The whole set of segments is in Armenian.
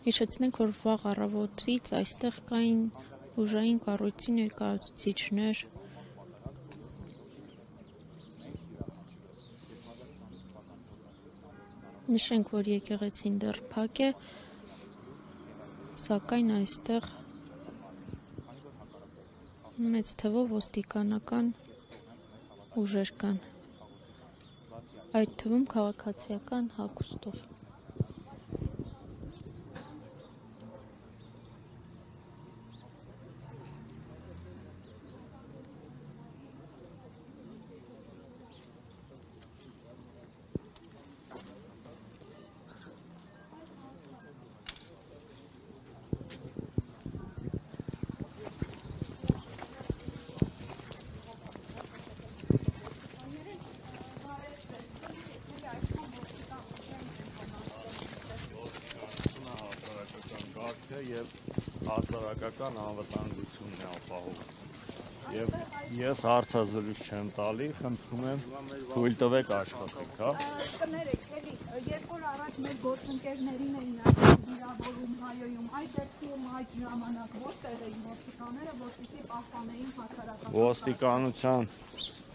Հիշեցնենք, որ վաղ առավոտից այստեղ կային ուժային կառույցի ներկայացուցիչներ։ Նշենք, որ եկեղեցին դեռ փակ է, սակայն այստեղ մեծ թվով ոստիկանական ուժեր կան, այդ թվում քաղաքացիական հագուստով։ Եվ հասարակական անվտանգությունն է ապահովում։ Եվ ես հարցազրույց չեմ տալի, խնդրում եմ թույլ տվեք աշխատեք, հա։ Կներեք, էլի, երբ որ առաջ մեր գործընկերներին էին վիրավորում, հայոյում, այդ դեպքում այդ ժամանակ որտեղ էին ոստիկանները, որպեսզի պահպանեին հասարակական Ոստիկանության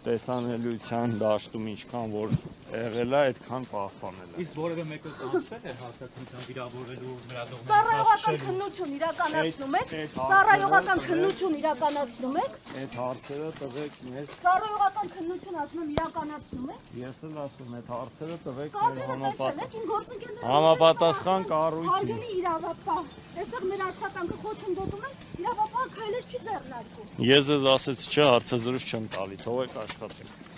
տեսանելիության դաշտում ինչքան որ եղել է, այդքան պահպանել է։ Իսկ որևէ մեկը կանչվել է հարձակմունքան վիրավորելու Ծառայողական քննություն իրականացնում եք, ծառայողական քննություն իրականացնում եք, Այդ հարցերը տվեք մեզ։ ծառայողական քննություն ասում եմ իրականացնում եք։ Ես էլ ասում եմ, այդ հարցերը տվեք Կադրը տեսել եք, իմ գործընկերները համապատասխան կառույցին։ Հարգելի իրավապահ, այստեղ մեր աշխատանքը խոչընդոտում են, իրավապահը քայլեր չի ձեռնարկում։ Ես ձեզ ասեցի, չէ, հարցազրույց չեմ տալի, թողեք աշխատեք։